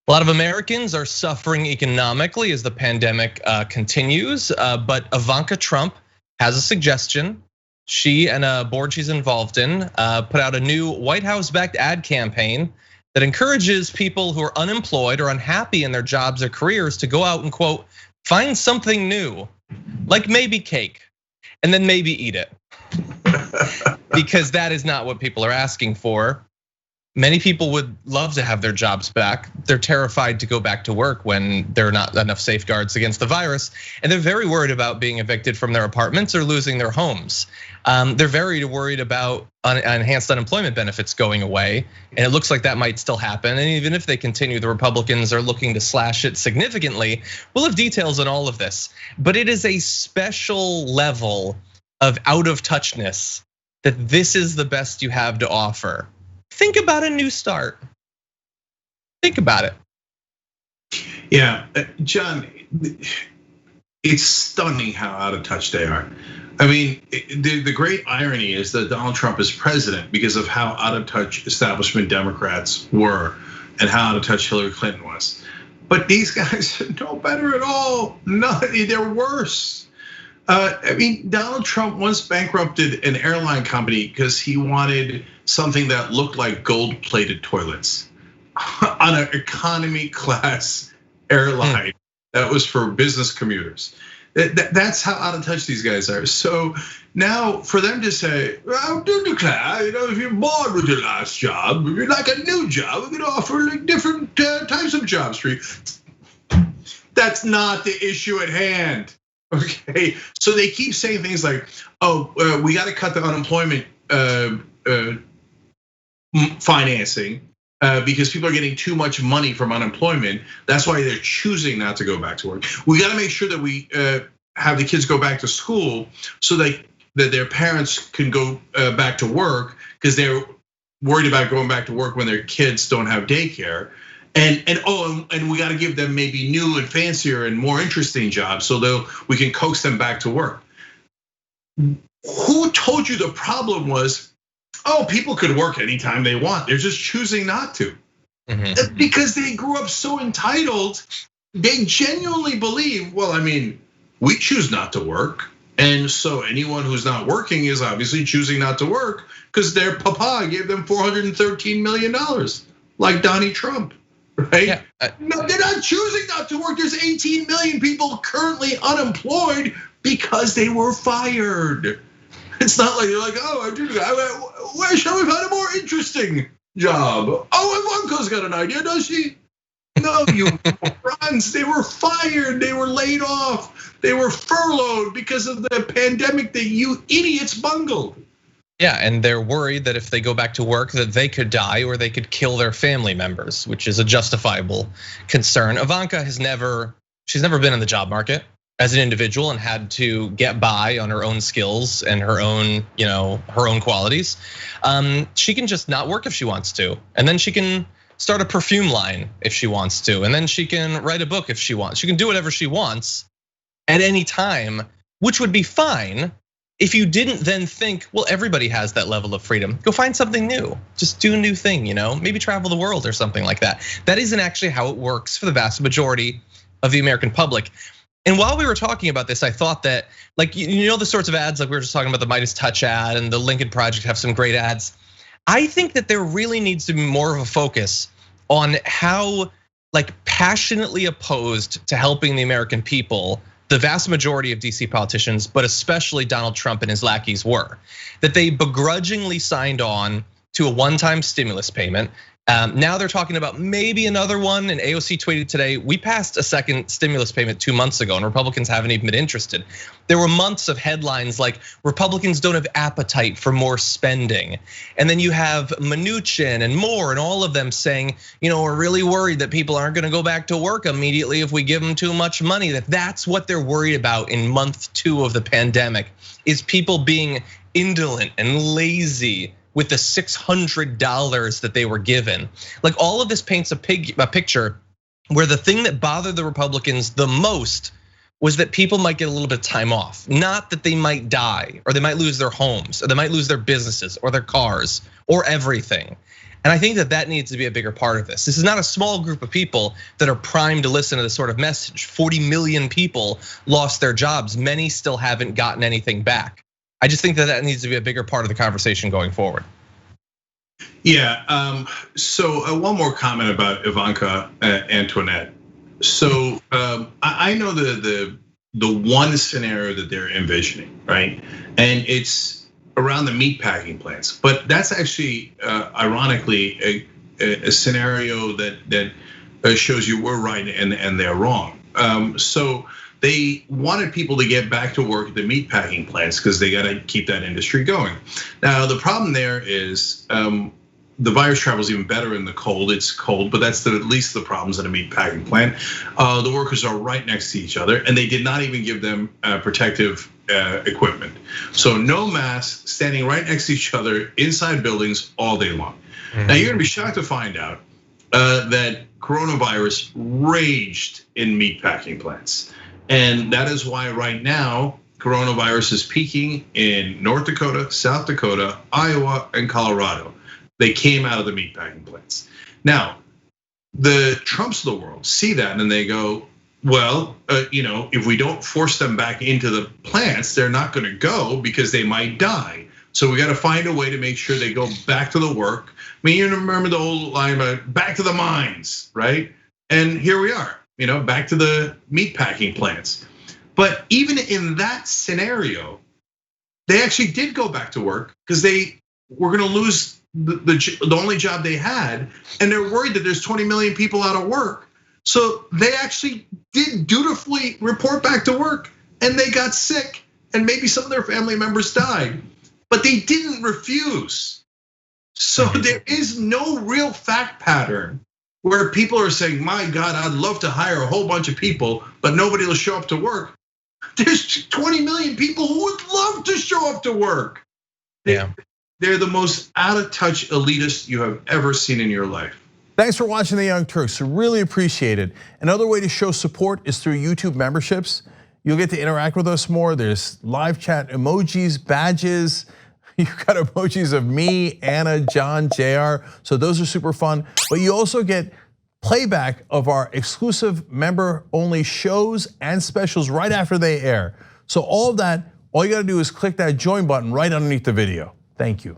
A lot of Americans are suffering economically as the pandemic continues, but Ivanka Trump has a suggestion. She and a board she's involved in put out a new White House-backed ad campaign that encourages people who are unemployed or unhappy in their jobs or careers to go out and, quote, find something new, like maybe cake, and then maybe eat it. Because that is not what people are asking for. Many people would love to have their jobs back. They're terrified to go back to work when there are not enough safeguards against the virus. And they're very worried about being evicted from their apartments or losing their homes. They're very worried about enhanced unemployment benefits going away. And it looks like that might still happen. And even if they continue, the Republicans are looking to slash it significantly. We'll have details on all of this. But it is a special level of out of touchness that this is the best you have to offer. Think about a new start. Think about it. Yeah, John, it's stunning how out of touch they are. I mean, the great irony is that Donald Trump is president because of how out of touch establishment Democrats were and how out of touch Hillary Clinton was. But these guys are no better at all. No, they're worse. I mean, Donald Trump once bankrupted an airline company because he wanted something that looked like gold-plated toilets on an economy class airline that was for business commuters. That's how out of touch these guys are. So now for them to say, well, do declare, if you're bored with your last job, if you'd like a new job, we're gonna offer like different types of jobs for you. That's not the issue at hand. Okay, so they keep saying things like, "Oh, we got to cut the unemployment financing because people are getting too much money from unemployment. That's why they're choosing not to go back to work. We got to make sure that we have the kids go back to school so that their parents can go back to work because they're worried about going back to work when their kids don't have daycare." And we got to give them maybe new and fancier and more interesting jobs so we can coax them back to work. Who told you the problem was, people could work anytime they want. They're just choosing not to. Because they grew up so entitled, they genuinely believe, well, I mean, we choose not to work. And so anyone who's not working is obviously choosing not to work because their papa gave them $413 million, like Donnie Trump. Right? Yeah. No, they're not choosing not to work. There's 18 million people currently unemployed because they were fired. It's not like they're like, where shall we find a more interesting job? Ivanka's got an idea, does she? No, you morons. They were fired. They were laid off. They were furloughed because of the pandemic that you idiots bungled. Yeah, and they're worried that if they go back to work that they could die or they could kill their family members, which is a justifiable concern. Ivanka she's never been in the job market as an individual and had to get by on her own skills and her own qualities. She can just not work if she wants to, and then she can start a perfume line if she wants to, and then she can write a book if she wants. She can do whatever she wants at any time, which would be fine. If you didn't then think, well, everybody has that level of freedom. Go find something new. Just do a new thing, maybe travel the world or something like that. That isn't actually how it works for the vast majority of the American public. And while we were talking about this, I thought that, like, the sorts of ads, like we were just talking about the Midas Touch ad and the Lincoln Project have some great ads. I think that there really needs to be more of a focus on how, passionately opposed to helping the American people the vast majority of DC politicians, but especially Donald Trump and his lackeys were, that they begrudgingly signed on to a one-time stimulus payment. Now they're talking about maybe another one, and AOC tweeted today, we passed a second stimulus payment 2 months ago and Republicans haven't even been interested. There were months of headlines like Republicans don't have appetite for more spending. And then you have Mnuchin and Moore and all of them saying, we're really worried that people aren't gonna go back to work immediately if we give them too much money. That's what they're worried about in month 2 of the pandemic, is people being indolent and lazy with the $600 that they were given. Like, all of this paints a picture where the thing that bothered the Republicans the most was that people might get a little bit of time off, not that they might die or they might lose their homes or they might lose their businesses or their cars or everything. And I think that that needs to be a bigger part of this. This is not a small group of people that are primed to listen to this sort of message. 40 million people lost their jobs. Many still haven't gotten anything back. I just think that that needs to be a bigger part of the conversation going forward. Yeah, so one more comment about Ivanka Antoinette. So I know the one scenario that they're envisioning, right? And it's around the meatpacking plants, but that's actually ironically a scenario that shows you we're right and they're wrong. So they wanted people to get back to work at the meatpacking plants because they got to keep that industry going. Now the problem there is the virus travels even better in the cold. It's cold, but that's at least the problems at a meatpacking plant. The workers are right next to each other, and they did not even give them protective equipment. So no masks, standing right next to each other inside buildings all day long. Now you're gonna be shocked to find out that coronavirus raged in meatpacking plants. And that is why right now, coronavirus is peaking in North Dakota, South Dakota, Iowa, and Colorado. They came out of the meatpacking plants. Now, the Trumps of the world see that and they go, well, if we don't force them back into the plants, they're not gonna go because they might die. So we gotta find a way to make sure they go back to the work. I mean, you remember the old line about back to the mines, right? And here we are, back to the meatpacking plants. But even in that scenario, they actually did go back to work because they were gonna lose the only job they had, and they're worried that there's 20 million people out of work. So they actually did dutifully report back to work, and they got sick, and maybe some of their family members died, but they didn't refuse. So there is no real fact pattern where people are saying, my God, I'd love to hire a whole bunch of people, but nobody will show up to work. There's 20 million people who would love to show up to work. Yeah. They're the most out of touch elitists you have ever seen in your life. Thanks for watching The Young Turks, really appreciate it. Another way to show support is through YouTube memberships. You'll get to interact with us more. There's live chat emojis, badges. You've got emojis of me, Anna, John, JR. So those are super fun. But you also get playback of our exclusive member-only shows and specials right after they air. So all of that, all you gotta do is click that join button right underneath the video. Thank you.